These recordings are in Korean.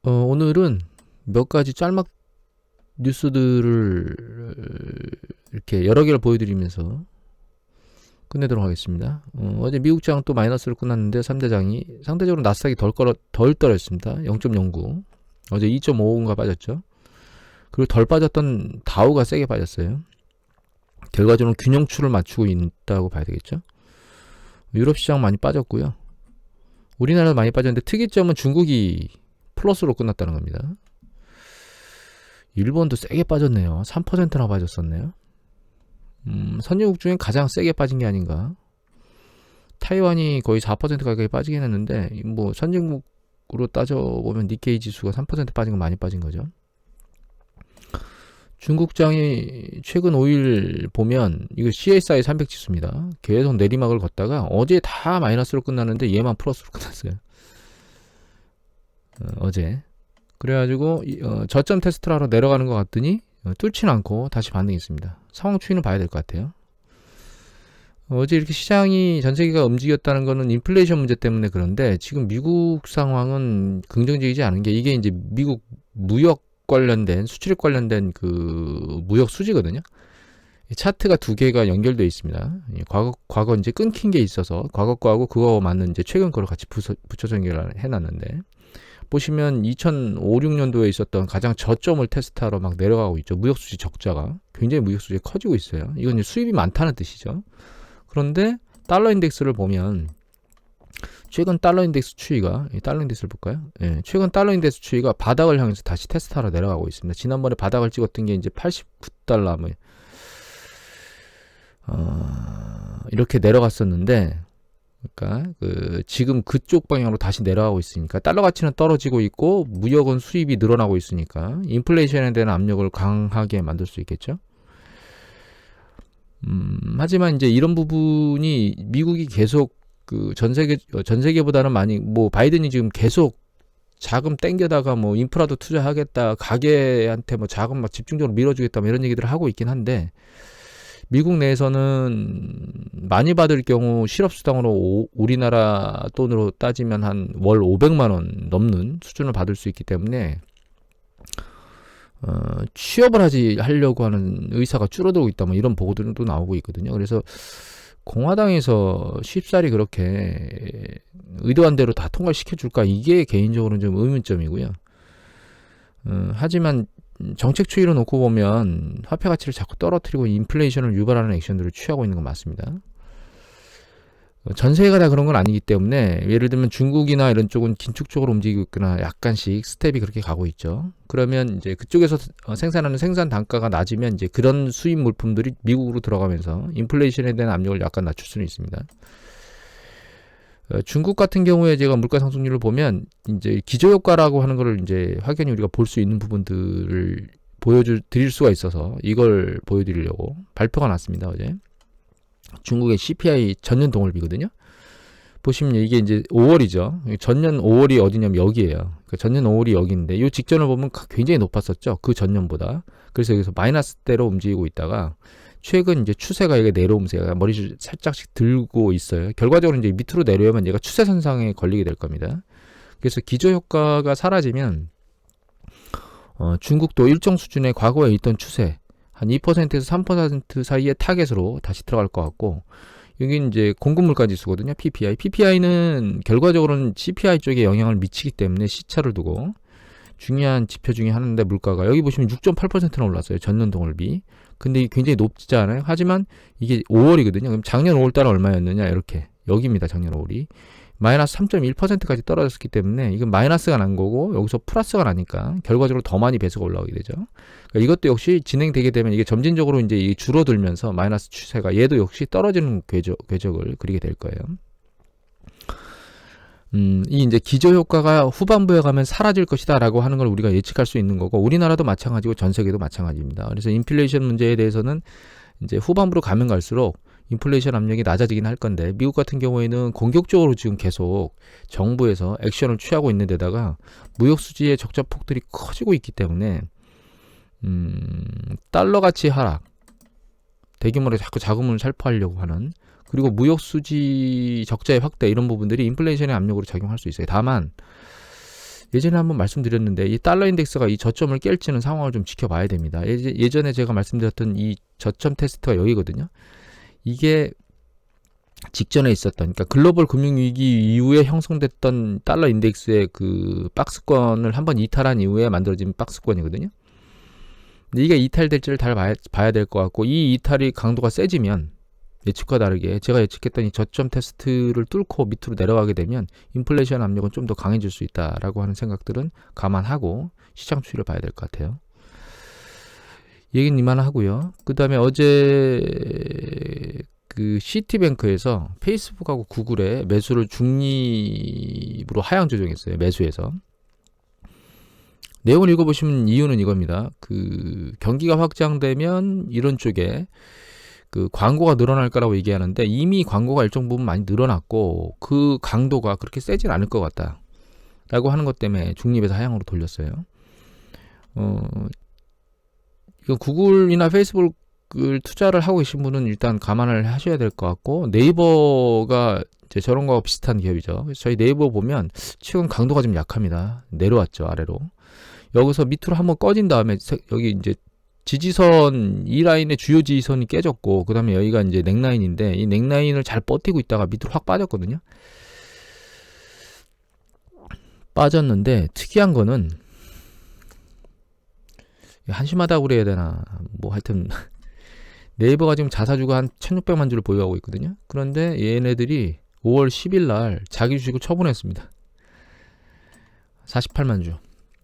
오늘은 몇 가지 짤막 뉴스들을 이렇게 여러 개를 보여드리면서 끝내도록 하겠습니다. 어제 미국장 또 마이너스로 끝났는데 3대장이 상대적으로 나스닥이 덜 떨어졌습니다. 0.09. 어제 2.55인가 빠졌죠. 그리고 덜 빠졌던 다우가 세게 빠졌어요. 결과적으로 균형추를 맞추고 있다고 봐야 되겠죠. 유럽 시장 많이 빠졌고요. 우리나라도 많이 빠졌는데 특이점은 중국이 플러스로 끝났다는 겁니다. 일본도 세게 빠졌네요. 3%나 빠졌었네요. 선진국 중에 가장 세게 빠진 게 아닌가. 타이완이 거의 4% 가까이 빠지긴 했는데 뭐 선진국으로 따져보면 니케이 지수가 3% 빠진 건 많이 빠진 거죠. 중국장이 최근 5일 보면 이거 CSI 300 지수입니다. 계속 내리막을 걷다가 어제 다 마이너스로 끝났는데 얘만 플러스로 끝났어요. 어제. 그래가지고 저점 테스트를 하러 내려가는 것 같더니 뚫지는 않고 다시 반등했습니다. 상황 추이는 봐야 될 것 같아요. 어제 이렇게 시장이 전 세계가 움직였다는 거는 인플레이션 문제 때문에 그런데 지금 미국 상황은 긍정적이지 않은 게 이게 이제 미국 무역 관련된 수출입 관련된 그 무역 수지거든요. 차트가 두 개가 연결되어 있습니다. 과거 이제 끊긴 게 있어서 과거 거하고 그거 맞는 이제 최근 거를 같이 붙여서 연결해 놨는데 보시면 2005, 6년도에 있었던 가장 저점을 테스트하러 막 내려가고 있죠. 무역 수지 적자가 굉장히 무역 수지가 커지고 있어요. 이건 이제 수입이 많다는 뜻이죠. 그런데 달러 인덱스를 보면 최근 달러 인덱스 추이가 달러 인덱스를 볼까요? 예, 최근 달러 인덱스 추이가 바닥을 향해서 다시 테스트하러 내려가고 있습니다. 지난번에 바닥을 찍었던 게 이제 89달러 뭐 이렇게 내려갔었는데 그러니까 지금 그쪽 방향으로 다시 내려가고 있으니까 달러 가치는 떨어지고 있고 무역은 수입이 늘어나고 있으니까 인플레이션에 대한 압력을 강하게 만들 수 있겠죠. 하지만 이제 이런 부분이 미국이 계속 전 세계보다는 많이 뭐 바이든이 지금 계속 자금 땡겨다가 뭐 인프라도 투자하겠다, 가게한테 뭐 자금 막 집중적으로 밀어주겠다, 뭐 이런 얘기들을 하고 있긴 한데 미국 내에서는 많이 받을 경우 실업수당으로 우리나라 돈으로 따지면 한 월 500만 원 넘는 수준을 받을 수 있기 때문에 취업을 하려고 하는 의사가 줄어들고 있다, 뭐 이런 보고들도 나오고 있거든요. 그래서 공화당에서 쉽사리 그렇게 의도한 대로 다 통과시켜줄까, 이게 개인적으로는 좀 의문점이고요. 하지만 정책 추이로 놓고 보면 화폐 가치를 자꾸 떨어뜨리고 인플레이션을 유발하는 액션들을 취하고 있는 건 맞습니다. 전 세계가 다 그런 건 아니기 때문에 예를 들면 중국이나 이런 쪽은 긴축적으로 움직이고 있거나 약간씩 스텝이 그렇게 가고 있죠. 그러면 이제 그쪽에서 생산하는 생산 단가가 낮으면 이제 그런 수입 물품들이 미국으로 들어가면서 인플레이션에 대한 압력을 약간 낮출 수는 있습니다. 중국 같은 경우에 제가 물가 상승률을 보면 이제 기저효과라고 하는 거를 이제 확연히 우리가 볼 수 있는 부분들을 드릴 수가 있어서 이걸 보여드리려고 발표가 났습니다. 어제 중국의 CPI 전년 동월비거든요. 보시면 이게 이제 5월이죠. 전년 5월이 어디냐면 여기에요. 그러니까 전년 5월이 여기인데 이 직전을 보면 굉장히 높았었죠. 그 전년보다. 그래서 여기서 마이너스대로 움직이고 있다가 최근 이제 추세가 이게 내려오면서 얘가 머리를 살짝씩 들고 있어요. 결과적으로 이제 밑으로 내려오면 얘가 추세선상에 걸리게 될 겁니다. 그래서 기저효과가 사라지면 중국도 일정 수준의 과거에 있던 추세 한 2%에서 3% 사이의 타겟으로 다시 들어갈 것 같고, 여기 이제 공급물가 지수거든요. PPI. PPI는 결과적으로는 CPI 쪽에 영향을 미치기 때문에 시차를 두고 중요한 지표 중에 하나인데 물가가 여기 보시면 6.8%나 올랐어요. 전년 동월비. 근데 이게 굉장히 높지 않아요? 하지만 이게 5월이거든요. 그럼 작년 5월달은 얼마였느냐? 이렇게 여기입니다. 작년 5월이. 마이너스 3.1%까지 떨어졌기 때문에 이건 마이너스가 난 거고 여기서 플러스가 나니까 결과적으로 더 많이 배수가 올라오게 되죠. 그러니까 이것도 역시 진행되게 되면 이게 점진적으로 이제 줄어들면서 마이너스 추세가 얘도 역시 떨어지는 궤적을 그리게 될 거예요. 이 이제 기저효과가 후반부에 가면 사라질 것이다라고 하는 걸 우리가 예측할 수 있는 거고 우리나라도 마찬가지고 전 세계도 마찬가지입니다. 그래서 인플레이션 문제에 대해서는 이제 후반부로 가면 갈수록 인플레이션 압력이 낮아지긴 할 건데 미국 같은 경우에는 공격적으로 지금 계속 정부에서 액션을 취하고 있는 데다가 무역 수지의 적자 폭들이 커지고 있기 때문에 달러 가치 하락, 대규모로 자꾸 자금을 살포하려고 하는, 그리고 무역 수지 적자의 확대, 이런 부분들이 인플레이션의 압력으로 작용할 수 있어요. 다만 예전에 한번 말씀드렸는데 이 달러 인덱스가 이 저점을 깰지는 상황을 좀 지켜봐야 됩니다. 예전에 제가 말씀드렸던 이 저점 테스트가 여기거든요. 이게 직전에 있었던, 그러니까 글로벌 금융위기 이후에 형성됐던 달러 인덱스의 그 박스권을 한번 이탈한 이후에 만들어진 박스권이거든요. 근데 이게 이탈될지를 잘 봐야 될 것 같고, 이 이탈이 강도가 세지면 예측과 다르게 제가 예측했던 이 저점 테스트를 뚫고 밑으로 내려가게 되면 인플레이션 압력은 좀 더 강해질 수 있다라고 하는 생각들은 감안하고 시장 추이를 봐야 될 것 같아요. 얘기는 이만 하고요. 그 다음에 어제 그 시티뱅크에서 페이스북하고 구글의 매수를 중립으로 하향 조정했어요. 매수해서. 내용을 읽어보시면 이유는 이겁니다. 그 경기가 확장되면 이런 쪽에 그 광고가 늘어날 거라고 얘기하는데 이미 광고가 일정 부분 많이 늘어났고 그 강도가 그렇게 세진 않을 것 같다 라고 하는 것 때문에 중립에서 하향으로 돌렸어요. 이거 구글이나 페이스북을 투자를 하고 계신 분은 일단 감안을 하셔야 될 것 같고, 네이버가 이제 저런 거와 비슷한 기업이죠. 그래서 저희 네이버 보면 최근 강도가 좀 약합니다. 내려왔죠, 아래로. 여기서 밑으로 한번 꺼진 다음에 여기 이제 지지선, 이 라인의 주요 지지선이 깨졌고, 그 다음에 여기가 이제 넥라인인데, 이 넥라인을 잘 버티고 있다가 밑으로 확 빠졌거든요. 빠졌는데, 특이한 거는, 한심하다고 그래야 되나, 뭐 하여튼, 네이버가 지금 자사주가 한 1600만 주를 보유하고 있거든요. 그런데 얘네들이 5월 10일 날 자기 주식을 처분했습니다. 48만 주.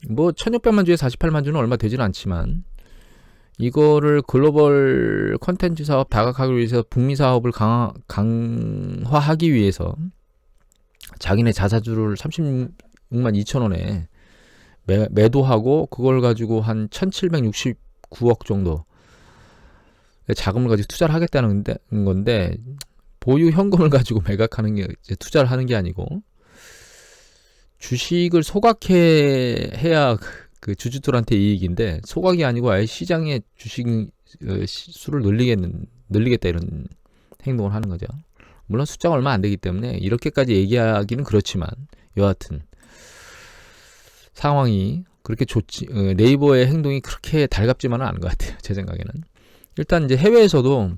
뭐 1600만 주에 48만 주는 얼마 되지는 않지만, 이거를 글로벌 컨텐츠 사업 다각하기 위해서 북미 사업을 강화하기 위해서 자기네 자사주를 36만 2천원에 매도하고 그걸 가지고 한 1769억 정도 자금을 가지고 투자를 하겠다는 건데, 보유 현금을 가지고 매각하는 게 이제 투자를 하는 게 아니고 주식을 소각해야 그 주주들한테 이익인데, 소각이 아니고 아예 시장의 주식 수를 늘리겠다 이런 행동을 하는 거죠. 물론 숫자가 얼마 안 되기 때문에 이렇게까지 얘기하기는 그렇지만, 여하튼 상황이 그렇게 좋지, 네이버의 행동이 그렇게 달갑지만은 않은 것 같아요. 제 생각에는. 일단 이제 해외에서도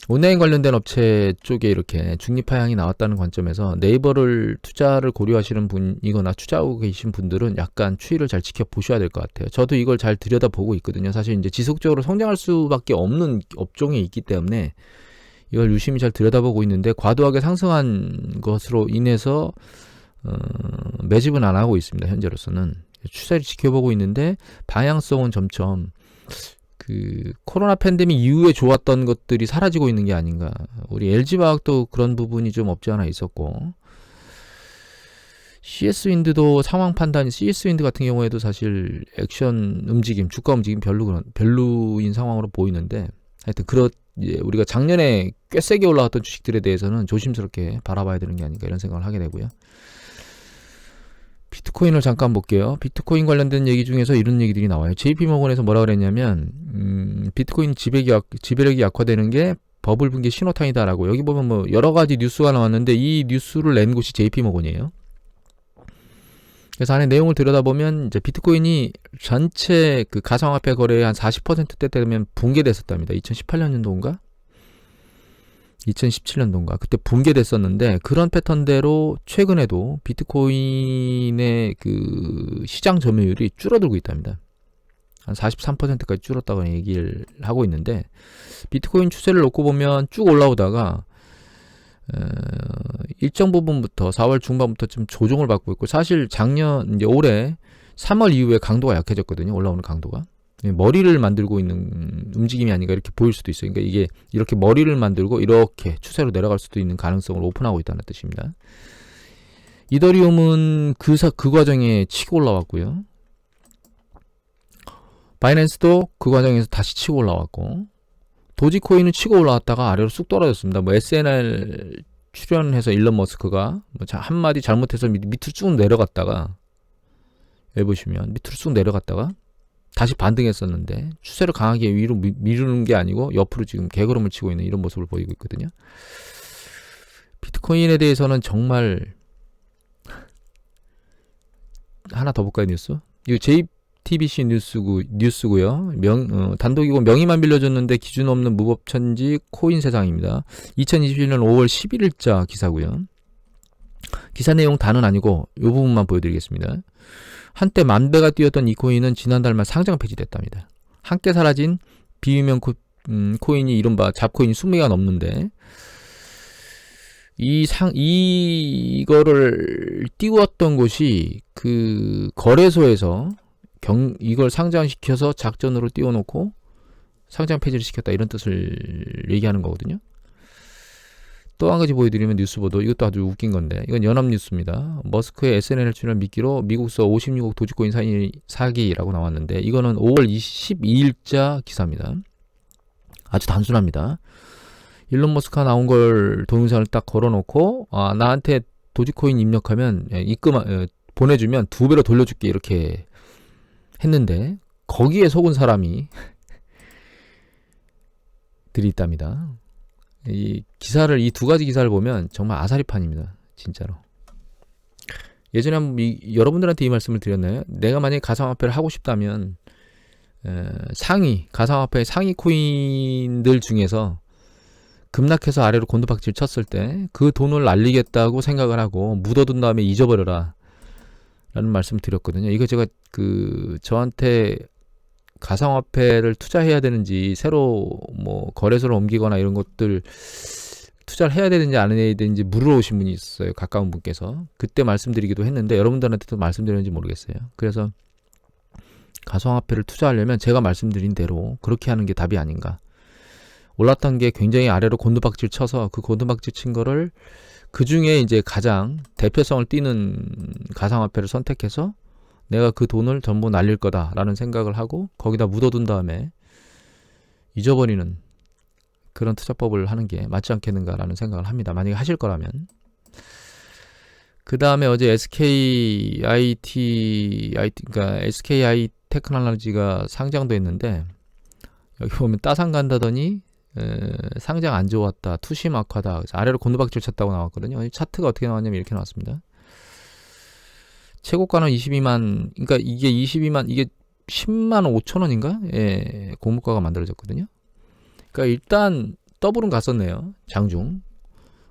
온라인 관련된 업체 쪽에 이렇게 중립하향이 나왔다는 관점에서 네이버를 투자를 고려하시는 분이거나 투자하고 계신 분들은 약간 추이를 잘 지켜보셔야 될 것 같아요. 저도 이걸 잘 들여다보고 있거든요. 사실 이제 지속적으로 성장할 수밖에 없는 업종에 있기 때문에 이걸 유심히 잘 들여다보고 있는데, 과도하게 상승한 것으로 인해서 매집은 안 하고 있습니다. 현재로서는 추세를 지켜보고 있는데, 방향성은 점점 그 코로나 팬데믹 이후에 좋았던 것들이 사라지고 있는 게 아닌가. 우리 LG화학도 그런 부분이 좀 없지 않아 있었고, CS윈드도 상황 판단이, CS윈드 같은 경우에도 사실 액션 움직임, 주가 움직임 별로인 상황으로 보이는데, 하여튼 우리가 작년에 꽤 세게 올라왔던 주식들에 대해서는 조심스럽게 바라봐야 되는 게 아닌가 이런 생각을 하게 되고요. 비트코인을 잠깐 볼게요. 비트코인 관련된 얘기 중에서 이런 얘기들이 나와요. JP모건에서 뭐라 그랬냐면, 비트코인 지배력이 약화되는 게 버블 붕괴 신호탄이다라고. 여기 보면 뭐 여러 가지 뉴스가 나왔는데 이 뉴스를 낸 곳이 JP모건이에요. 그래서 안에 내용을 들여다보면 이제 비트코인이 전체 그 가상화폐 거래의 한 40%대 되면 붕괴됐었답니다. 2018년도인가? 2017년도인가 그때 붕괴됐었는데, 그런 패턴대로 최근에도 비트코인의 그 시장 점유율이 줄어들고 있답니다. 한 43%까지 줄었다고 얘기를 하고 있는데, 비트코인 추세를 놓고 보면 쭉 올라오다가 일정 부분부터 4월 중반부터 좀 조정을 받고 있고, 사실 작년 이제 올해 3월 이후에 강도가 약해졌거든요. 올라오는 강도가. 머리를 만들고 있는 움직임이 아닌가 이렇게 보일 수도 있어요. 그러니까 이게 이렇게 머리를 만들고 이렇게 추세로 내려갈 수도 있는 가능성을 오픈하고 있다는 뜻입니다. 이더리움은 그 과정에 치고 올라왔고요. 바이낸스도 그 과정에서 다시 치고 올라왔고, 도지코인은 치고 올라왔다가 아래로 쑥 떨어졌습니다. 뭐 SNL 출연해서 일론 머스크가 뭐 한마디 잘못해서 밑으로 쭉 내려갔다가, 여기 보시면 밑으로 쭉 내려갔다가 다시 반등했었는데, 추세를 강하게 위로 미루는 게 아니고 옆으로 지금 개걸음을 치고 있는 이런 모습을 보이고 있거든요. 비트코인에 대해서는 정말 하나 더 볼까요, 뉴스? 이거 JTBC 뉴스고요. 단독이고 명의만 빌려줬는데 기준 없는 무법천지 코인 세상입니다. 2021년 5월 11일자 기사고요. 기사 내용 다는 아니고 이 부분만 보여드리겠습니다. 한때 만배가 뛰었던 이 코인은 지난달 말 상장 폐지됐답니다. 함께 사라진 비유명 코인이 이른바 잡코인이 20개가 넘는데 이거를 띄웠던 곳이 그 거래소에서 이걸 상장시켜서 작전으로 띄워놓고 상장 폐지를 시켰다, 이런 뜻을 얘기하는 거거든요. 또 한 가지 보여드리면 뉴스 보도, 이것도 아주 웃긴 건데, 이건 연합뉴스입니다. 머스크의 SNL 출연 미끼로 미국서 56억 도지코인 사기라고 나왔는데, 이거는 5월 22일자 기사입니다. 아주 단순합니다. 일론 머스크가 나온 걸 동영상을 딱 걸어놓고, 나한테 도지코인 입력하면 보내주면 2배로 돌려줄게, 이렇게 했는데 거기에 속은 사람이 들이 있답니다. 이 2가지 기사를 보면 정말 아사리판입니다, 진짜로. 예전에 여러분들한테 이 말씀을 드렸나요? 내가 만약에 가상화폐를 하고 싶다면 가상화폐의 상위 코인들 중에서 급락해서 아래로 곤두박질 쳤을 때 그 돈을 날리겠다고 생각을 하고 묻어둔 다음에 잊어버려라 라는 말씀을 드렸거든요. 이거 제가 저한테 가상화폐를 투자해야 되는지, 새로 거래소를 옮기거나 이런 것들 투자를 해야 되는지 안 해야 되는지 물어오신 분이 있어요. 가까운 분께서. 그때 말씀드리기도 했는데 여러분들한테도 말씀드렸는지 모르겠어요. 그래서 가상화폐를 투자하려면 제가 말씀드린 대로 그렇게 하는 게 답이 아닌가. 올랐던 게 굉장히 아래로 곤두박질 쳐서 그 곤두박질 친 거를 그 중에 이제 가장 대표성을 띠는 가상화폐를 선택해서 내가 그 돈을 전부 날릴 거다라는 생각을 하고 거기다 묻어둔 다음에 잊어버리는 그런 투자법을 하는 게 맞지 않겠는가라는 생각을 합니다. 만약에 하실 거라면. 그 다음에 어제 SKI 테크놀로지가 상장도 했는데, 여기 보면 따상 간다더니 상장 안 좋았다, 투심 악화다, 아래로 곤두박질 쳤다고 나왔거든요. 차트가 어떻게 나왔냐면 이렇게 나왔습니다. 최고가는 22만, 그러니까 이게 22만, 이게 10만 5천 원인가? 예, 공모가가 만들어졌거든요. 그러니까 일단 더블은 갔었네요, 장중.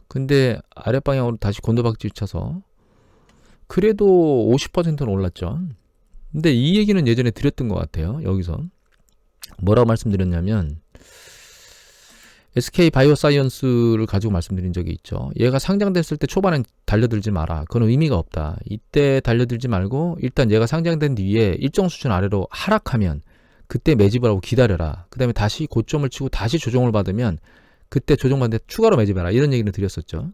근데 아랫방향으로 다시 곤두박질 쳐서 그래도 50%는 올랐죠. 근데 이 얘기는 예전에 드렸던 것 같아요. 여기서 뭐라고 말씀드렸냐면, SK 바이오사이언스를 가지고 말씀드린 적이 있죠. 얘가 상장됐을 때 초반엔 달려들지 마라. 그건 의미가 없다. 이때 달려들지 말고 일단 얘가 상장된 뒤에 일정 수준 아래로 하락하면 그때 매집을 하고 기다려라. 그 다음에 다시 고점을 치고 다시 조정을 받으면 그때 조정받는데 추가로 매집해라. 이런 얘기를 드렸었죠.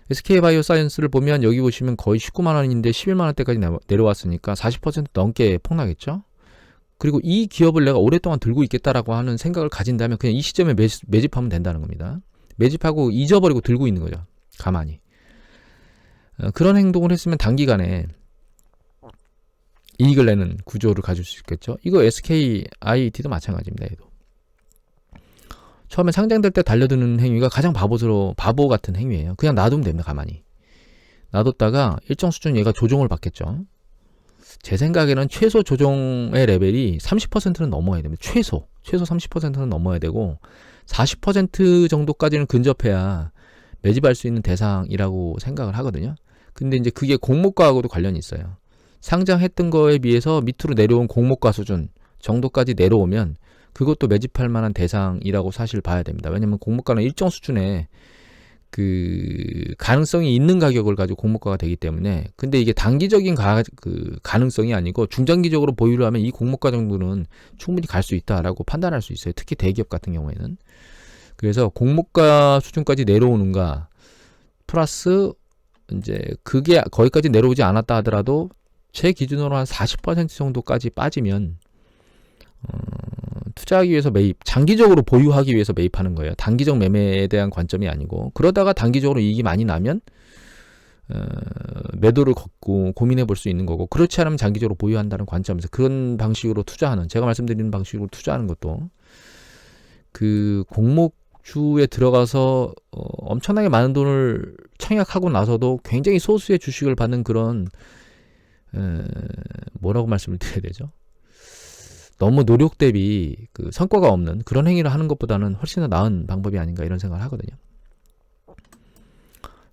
SK 바이오사이언스를 보면 여기 보시면 거의 19만 원인데 11만 원대까지 내려왔으니까 40% 넘게 폭락했죠. 그리고 이 기업을 내가 오랫동안 들고 있겠다라고 하는 생각을 가진다면 그냥 이 시점에 매집하면 된다는 겁니다. 매집하고 잊어버리고 들고 있는 거죠, 가만히. 그런 행동을 했으면 단기간에 이익을 내는 구조를 가질 수 있겠죠. 이거 SKIT도 마찬가지입니다. 얘도. 처음에 상장될 때 달려드는 행위가 가장 바보 같은 행위예요. 그냥 놔두면 됩니다, 가만히. 놔뒀다가 일정 수준 얘가 조정을 받겠죠. 제 생각에는 최소 조정의 레벨이 30%는 넘어야 됩니다. 최소 30%는 넘어야 되고 40% 정도까지는 근접해야 매집할 수 있는 대상이라고 생각을 하거든요. 근데 이제 그게 공모가하고도 관련이 있어요. 상장했던 거에 비해서 밑으로 내려온 공모가 수준 정도까지 내려오면 그것도 매집할 만한 대상이라고 사실 봐야 됩니다. 왜냐면 공모가는 일정 수준의 그 가능성이 있는 가격을 가지고 공모가가 되기 때문에. 근데 이게 단기적인 가능성이 아니고 중장기적으로 보유를 하면 이 공모가 정도는 충분히 갈 수 있다라고 판단할 수 있어요. 특히 대기업 같은 경우에는. 그래서 공모가 수준까지 내려오는가 플러스 이제 그게 거기까지 내려오지 않았다 하더라도 제 기준으로 한 40% 정도까지 빠지면 투자하기 위해서 장기적으로 보유하기 위해서 매입하는 거예요. 단기적 매매에 대한 관점이 아니고. 그러다가 단기적으로 이익이 많이 나면 매도를 걷고 고민해 볼 수 있는 거고, 그렇지 않으면 장기적으로 보유한다는 관점에서 그런 방식으로 투자하는, 제가 말씀드리는 방식으로 투자하는 것도 그 공모주에 들어가서 엄청나게 많은 돈을 청약하고 나서도 굉장히 소수의 주식을 받는 그런 뭐라고 말씀을 드려야 되죠? 너무 노력 대비 그 성과가 없는 그런 행위를 하는 것보다는 훨씬 더 나은 방법이 아닌가 이런 생각을 하거든요.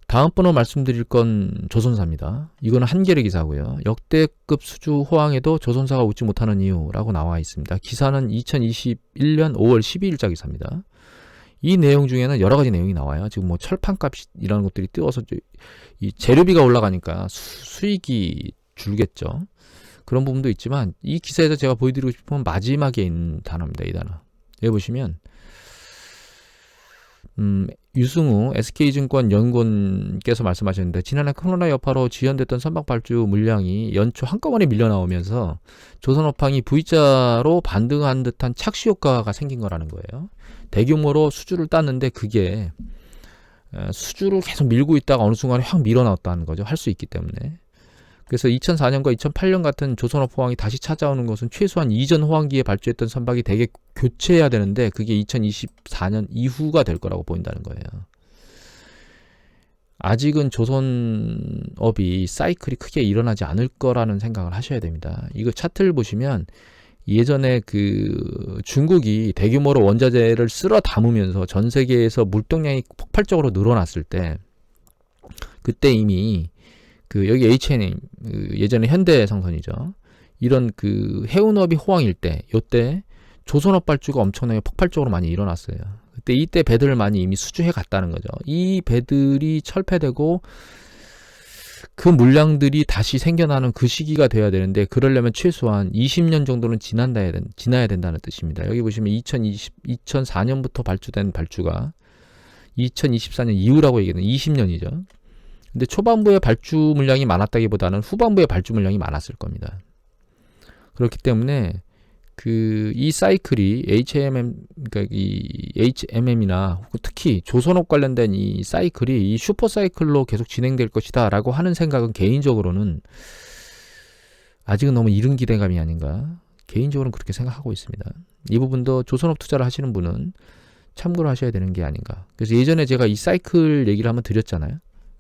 다음 번호 말씀드릴 건 조선사입니다. 이거는 한겨레 기사고요. 역대급 수주 호황에도 조선사가 웃지 못하는 이유라고 나와 있습니다. 기사는 2021년 5월 12일자 기사입니다. 이 내용 중에는 여러 가지 내용이 나와요. 지금 뭐 철판값이라는 것들이 뜨어서 이 재료비가 올라가니까 수익이 줄겠죠. 그런 부분도 있지만 이 기사에서 제가 보여드리고 싶은 마지막에 있는 단어입니다. 이 단어. 여기 보시면 유승우 SK증권 연구원께서 말씀하셨는데 지난해 코로나 여파로 지연됐던 선박 발주 물량이 연초 한꺼번에 밀려 나오면서 조선업황이 V자로 반등한 듯한 착시 효과가 생긴 거라는 거예요. 대규모로 수주를 땄는데 그게 수주를 계속 밀고 있다가 어느 순간에 확 밀어 나왔다는 거죠. 할 수 있기 때문에. 그래서 2004년과 2008년 같은 조선업 호황이 다시 찾아오는 것은 최소한 이전 호황기에 발주했던 선박이 대개 교체해야 되는데 그게 2024년 이후가 될 거라고 보인다는 거예요. 아직은 조선업이 사이클이 크게 일어나지 않을 거라는 생각을 하셔야 됩니다. 이거 차트를 보시면 예전에 그 중국이 대규모로 원자재를 쓸어 담으면서 전 세계에서 물동량이 폭발적으로 늘어났을 때 그때 이미 그 여기 H&M 예전에 현대성선이죠. 이런 그 해운업이 호황일 때 요때 조선업 발주가 엄청나게 폭발적으로 많이 일어났어요. 그때 이때 배들을 많이 이미 수주해 갔다는 거죠. 이 배들이 철폐되고 그 물량들이 다시 생겨나는 그 시기가 돼야 되는데 그러려면 최소한 20년 정도는 지나야 된다는 뜻입니다. 여기 보시면 2004년부터 발주된 발주가 2024년 이후라고 얘기하는 20년이죠. 근데 초반부에 발주 물량이 많았다기보다는 후반부에 발주 물량이 많았을 겁니다. 그렇기 때문에 이 사이클이 그러니까 이 HMM이나 특히 조선업 관련된 이 사이클이 이 슈퍼 사이클로 계속 진행될 것이다라고 하는 생각은 개인적으로는 아직은 너무 이른 기대감이 아닌가. 개인적으로는 그렇게 생각하고 있습니다. 이 부분도 조선업 투자를 하시는 분은 참고를 하셔야 되는 게 아닌가. 그래서 예전에 제가 이 사이클 얘기를 한번 드렸잖아요.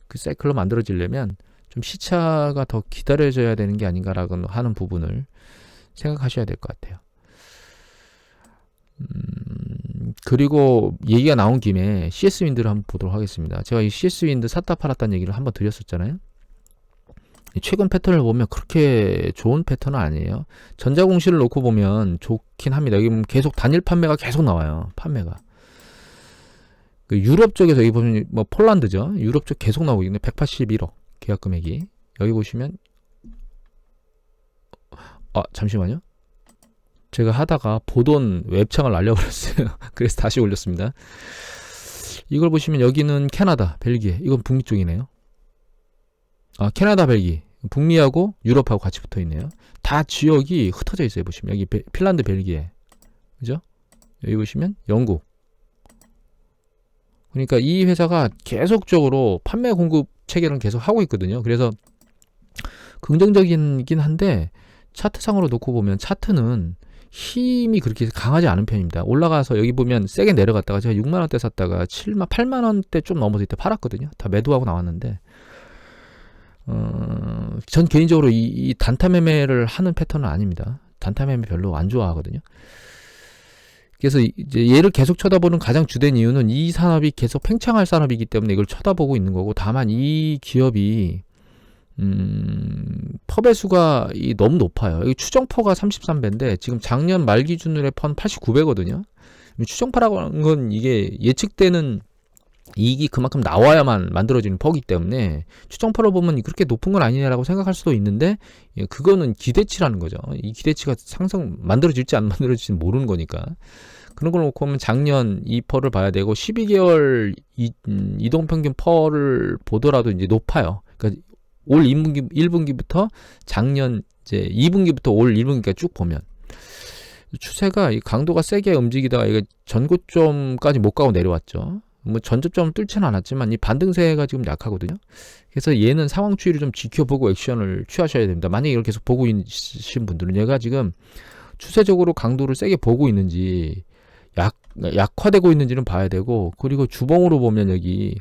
그 사이클로 만들어지려면 좀 시차가 더 기다려져야 되는 게 아닌가라고 하는 부분을 생각하셔야 될 것 같아요. 그리고 얘기가 나온 김에 CS윈드를 한번 보도록 하겠습니다. 제가 이 CS윈드 샀다 팔았다는 얘기를 한번 드렸었잖아요. 최근 패턴을 보면 그렇게 좋은 패턴은 아니에요. 전자공시를 놓고 보면 좋긴 합니다. 여기 보면 계속 단일 판매가 계속 나와요. 판매가. 그 유럽 쪽에서 여기 보면 뭐 폴란드죠. 유럽 쪽 계속 나오고 있는데 181억 계약 금액이. 여기 보시면 잠시만요. 제가 하다가 보던 웹창을 날려버렸어요. 그래서 다시 올렸습니다. 이걸 보시면 여기는 캐나다, 벨기에. 이건 북미 쪽이네요. 캐나다, 벨기에. 북미하고 유럽하고 같이 붙어 있네요. 다 지역이 흩어져 있어요. 보시면 여기 핀란드, 벨기에. 그죠? 여기 보시면 영국. 그러니까 이 회사가 계속적으로 판매 공급 체계를 계속 하고 있거든요. 그래서 긍정적이긴 한데 차트상으로 놓고 보면 차트는 힘이 그렇게 강하지 않은 편입니다. 올라가서 여기 보면 세게 내려갔다가 제가 6만원대 샀다가 8만원대 좀 넘어서 이때 팔았거든요. 다 매도하고 나왔는데 전 개인적으로 이 단타 매매를 하는 패턴은 아닙니다. 단타 매매 별로 안 좋아하거든요. 그래서 이제 얘를 계속 쳐다보는 가장 주된 이유는 이 산업이 계속 팽창할 산업이기 때문에 이걸 쳐다보고 있는 거고, 다만 이 기업이 퍼배수가 너무 높아요. 여기 추정퍼가 33배인데 지금 작년 말 기준으로 펀 89배거든요. 추정퍼라고 하는 건 이게 예측되는 이익이 그만큼 나와야만 만들어지는 퍼기 때문에 추정퍼로 보면 그렇게 높은 건 아니냐라고 생각할 수도 있는데, 그거는 기대치라는 거죠. 이 기대치가 만들어질지 안 만들어질지 모르는 거니까. 그런 걸 놓고 보면 작년 이 퍼를 봐야 되고 12개월 이동평균 퍼를 보더라도 이제 높아요. 그러니까 올 1분기부터 작년 이제 2분기부터 올 1분기까지 쭉 보면 추세가 이 강도가 세게 움직이다가 이게 전고점까지 못 가고 내려왔죠. 뭐 전저점을 뚫지는 않았지만 이 반등세가 지금 약하거든요. 그래서 얘는 상황 추이를 좀 지켜보고 액션을 취하셔야 됩니다. 만약에 이걸 계속 보고 있으신 분들은 얘가 지금 추세적으로 강도를 세게 보고 있는지 약화되고 있는지는 봐야 되고, 그리고 주봉으로 보면 여기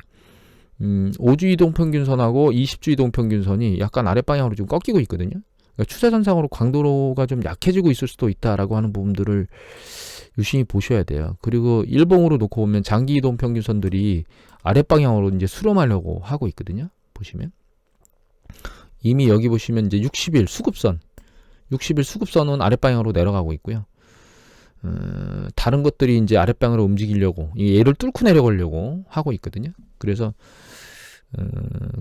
5주 이동평균선하고 20주 이동평균선이 약간 아랫방향으로 좀 꺾이고 있거든요. 그러니까 추세선상으로 강도가 좀 약해지고 있을 수도 있다라고 하는 부분들을 유심히 보셔야 돼요. 그리고 일봉으로 놓고 보면 장기 이동 평균선들이 아랫방향으로 이제 수렴하려고 하고 있거든요. 보시면 이미 여기 보시면 이제 60일 수급선은 아랫방향으로 내려가고 있고요. 다른 것들이 이제 아랫방향으로 움직이려고 얘를 뚫고 내려가려고 하고 있거든요. 그래서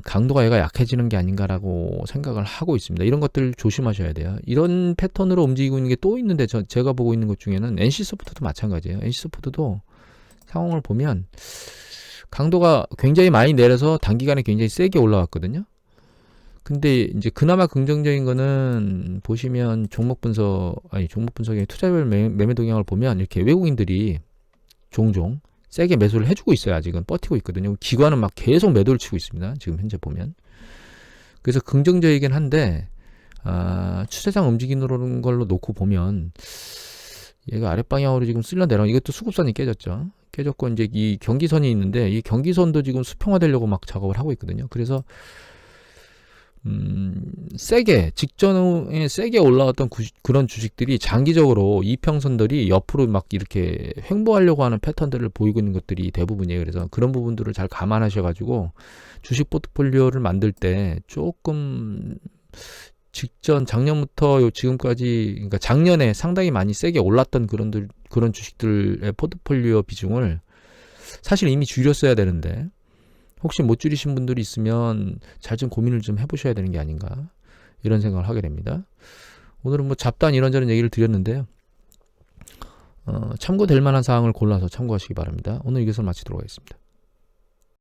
강도가 얘가 약해지는 게 아닌가라고 생각을 하고 있습니다. 이런 것들 조심하셔야 돼요. 이런 패턴으로 움직이고 있는 게 또 있는데 제가 보고 있는 것 중에는 NC소프트도 마찬가지예요. NC소프트도 상황을 보면 강도가 굉장히 많이 내려서 단기간에 굉장히 세게 올라왔거든요. 근데 이제 그나마 긍정적인 거는 보시면 종목 분석의 투자별 매매 동향을 보면 이렇게 외국인들이 종종 세게 매수를 해주고 있어요. 아직은 버티고 있거든요. 기관은 막 계속 매도를 치고 있습니다. 지금 현재 보면. 그래서 긍정적이긴 한데 추세상 움직이는 걸로 놓고 보면 얘가 아랫방향으로 지금 쓸려 내려가. 이것도 수급선이 깨졌죠. 깨졌고 이제 이 경기선이 있는데 이 경기선도 지금 수평화되려고 막 작업을 하고 있거든요. 그래서 직전에 세게 올라왔던 그런 주식들이 장기적으로 이평선들이 옆으로 막 이렇게 횡보하려고 하는 패턴들을 보이고 있는 것들이 대부분이에요. 그래서 그런 부분들을 잘 감안하셔가지고 주식 포트폴리오를 만들 때 조금 작년부터 지금까지, 그러니까 작년에 상당히 많이 세게 올랐던 그런 주식들의 포트폴리오 비중을 사실 이미 줄였어야 되는데, 혹시 못 줄이신 분들이 있으면 잘 좀 고민을 좀 해보셔야 되는 게 아닌가, 이런 생각을 하게 됩니다. 오늘은 뭐 잡다한 이런저런 얘기를 드렸는데요. 참고될 만한 사항을 골라서 참고하시기 바랍니다. 오늘 여기서 마치도록 하겠습니다.